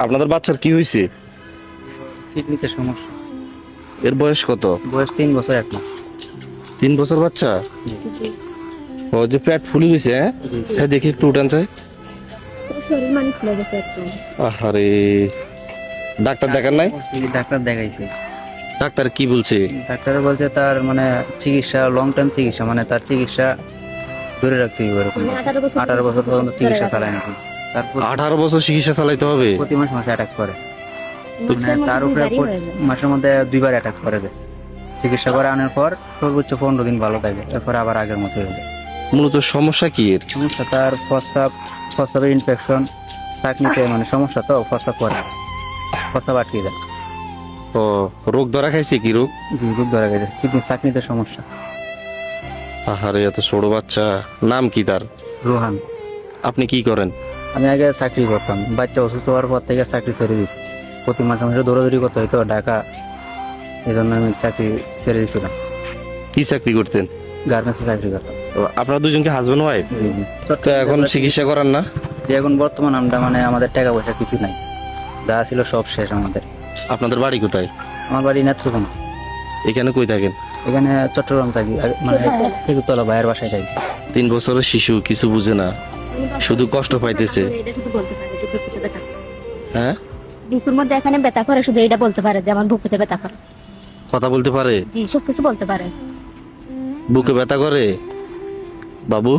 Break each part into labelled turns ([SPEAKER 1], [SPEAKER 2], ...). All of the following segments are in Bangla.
[SPEAKER 1] আপনাদের বাচ্চার কি হয়েছে?
[SPEAKER 2] কিডনিতে সমস্যা।
[SPEAKER 1] এর বয়স কত?
[SPEAKER 2] বয়স 3 বছর এক মাস।
[SPEAKER 1] 3 বছর বাচ্চা? ও যে পেট ফুলে গেছে, হ্যাঁ স্যার দেখি একটু উঠান চাই।
[SPEAKER 3] শরীর মানে ফুলে গেছে একদম।
[SPEAKER 1] আহারে, ডাক্তার দেখান নাই?
[SPEAKER 2] ডাক্তার দেখাইছে।
[SPEAKER 1] ডাক্তার কি বলছে?
[SPEAKER 2] ডাক্তার বলছে তার মানে চিকিৎসা লং টাইম চিকিৎসা, মানে তার চিকিৎসা ধরে রাখতে হবে এরকম। 18 বছর পর্যন্ত চিকিৎসা চালায় নাকি। তারপর
[SPEAKER 1] 18 বছর চিকিৎসা চালাইতে হবে?
[SPEAKER 2] প্রতি মাসে অ্যাটাক করে। মানে তার উপরে মাসের মধ্যে 2বার অ্যাটাক করে দেয়। চিকিৎসা করে আনার পর সর্বোচ্চ 15 দিন ভালো থাকে, এরপর আবার আগের মতো হয়ে যায়।
[SPEAKER 1] মূলত সমস্যা কি এর?
[SPEAKER 2] সমস্যা তার প্রস্রাবের ইনফেকশন, চাকনিতে মানে সমস্যা, তো প্রস্রাব করে, প্রস্রাব আটকে যায়।
[SPEAKER 1] ও রোগ ধরা খাইছে? কি রোগ?
[SPEAKER 2] রোগ ধরা গেছে, কিডনি চাকনিতে সমস্যা।
[SPEAKER 1] আহারে, এত ছোট বাচ্চা। নাম কি তার?
[SPEAKER 2] রোহান।
[SPEAKER 1] আপনি কি করেন?
[SPEAKER 2] আমি আগে চাকরি করতাম, বাচ্চা অসুস্থ হওয়ার পর থেকে চাকরি ছেড়ে দিয়েছি। প্রতি মাসে মাসে দৌড়াদৌড়ি করতে হইতো ঢাকা, এই জন্য আমি চাকরি ছেড়ে দিয়েছিলাম।
[SPEAKER 1] কি চাকরি করতেন?
[SPEAKER 2] গার্মেন্টসে চাকরি করতাম।
[SPEAKER 1] ও, আপনারা দুজনকে হাজবেন্ড ওয়াইফ? তো এখন চিকিৎসা করান না?
[SPEAKER 2] এখন বর্তমান আমরা মানে আমাদের টাকা পয়সা কিছু নাই, যা ছিল সব শেষ আমাদের।
[SPEAKER 1] আপনাদের বাড়ি কোথায়?
[SPEAKER 2] আমার বাড়ি নেত্রকোনা।
[SPEAKER 1] এখানে কই থাকেন?
[SPEAKER 2] এখানে চট্টগ্রাম থাকি, মানে খেজুরতলা ভাইয়ের বাসায় থাকি।
[SPEAKER 1] 3 বছরের শিশু কিছু বুঝে না, শুধু কষ্ট পাইতেছে।
[SPEAKER 3] এটা শুধু বলতে পারে যে বুকুতে ব্যথা করে।
[SPEAKER 1] হ্যাঁ,
[SPEAKER 3] বুকুর মধ্যে এখানে ব্যথা করে, শুধু এটা বলতে পারে যে আমার বুকুতে ব্যথা করে।
[SPEAKER 1] কথা বলতে পারে?
[SPEAKER 3] জি, সব কিছু বলতে পারে।
[SPEAKER 1] বুকে ব্যথা করে? বাবু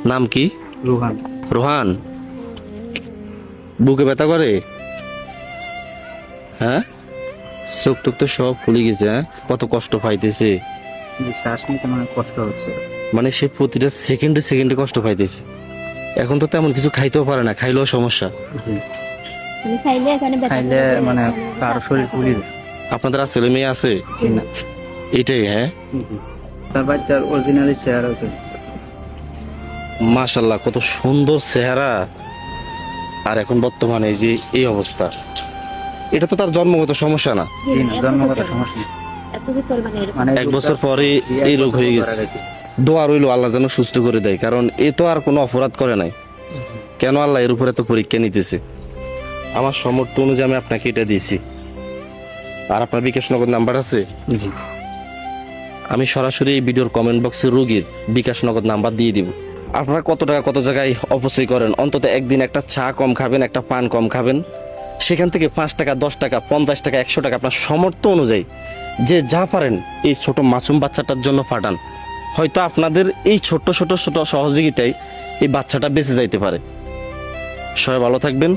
[SPEAKER 1] নাম কি?
[SPEAKER 2] রোহান।
[SPEAKER 1] রোহান, বুকে ব্যথা করে? হ্যাঁ, চোখ টোক তো সব ফুলে গেছে। হ্যাঁ, কত কষ্ট পাইতেছে।
[SPEAKER 2] শ্বাস নিতে মানে কষ্ট হচ্ছে।
[SPEAKER 1] মানে সে প্রতিটা সেকেন্ডে সেকেন্ডে কষ্ট পাইতেছে। এখন তো তেমন কিছু খাইতেও পারে না, খাইলেও সমস্যা।
[SPEAKER 3] তুমি খাইলে এখানে ব্যথা
[SPEAKER 2] খাইলে
[SPEAKER 3] করে,
[SPEAKER 2] মানে
[SPEAKER 3] এখানে
[SPEAKER 2] কারো
[SPEAKER 3] ব্যথা
[SPEAKER 2] শরীর
[SPEAKER 3] করে।
[SPEAKER 2] ফুলি যায়।
[SPEAKER 1] আপনাদের আর ছেলে মেয়ে আছে?
[SPEAKER 2] না।
[SPEAKER 1] এটাই? হ্যাঁ,
[SPEAKER 2] তার বাচ্চার অরিজিনালি চেহারা হচ্ছে।
[SPEAKER 1] মাশাল্লাহ, কত সুন্দর চেহারা। আর এখন বর্তমানে এই যে এই অবস্থা, এটা তো তার জন্মগত সমস্যা না?
[SPEAKER 3] জি,
[SPEAKER 2] জি
[SPEAKER 3] না,
[SPEAKER 2] না,
[SPEAKER 3] এক
[SPEAKER 2] জন্মগত
[SPEAKER 3] বছর
[SPEAKER 2] সমস্যা না।
[SPEAKER 3] এক বছর পরে মানে এরকম।
[SPEAKER 2] মানে
[SPEAKER 1] 1 বছর পরে এই রোগ হয়ে গেছে। দোয়া রইল আল্লাহ যেন সুস্থ করে দেয়, কারণ এ তো আর কোনো অপরাধ করে নাই। কেন আল্লাহ এর উপরে তো পরীক্ষা নিতেছে? আমার সমর্থ অনুযায়ী আমি আপনাকে এটা দিয়েছি। আর আপনার বিকাশ নগদ নাম্বার আছে?
[SPEAKER 2] জি।
[SPEAKER 1] আমি সরাসরি এই ভিডিওর কমেন্ট বক্সে রোগীর বিকাশ নগদ নাম্বার দিয়ে দিব। আপনারা কত টাকা কত জায়গায় অপচয় করেন, অন্তত একদিন একটা চা কম খাবেন, একটা পান কম খাবেন, সেখান থেকে 5 টাকা 10 টাকা 50 টাকা 100 টাকা আপনার সামর্থ্য অনুযায়ী যে যা পারেন এই ছোট মাসুম বাচ্চাটার জন্য পাঠান। হয়তো আপনাদের এই ছোট ছোট ছোট সহযোগিতায় এই বাচ্চাটা বেঁচে যাইতে পারে। সবাই ভালো থাকবেন।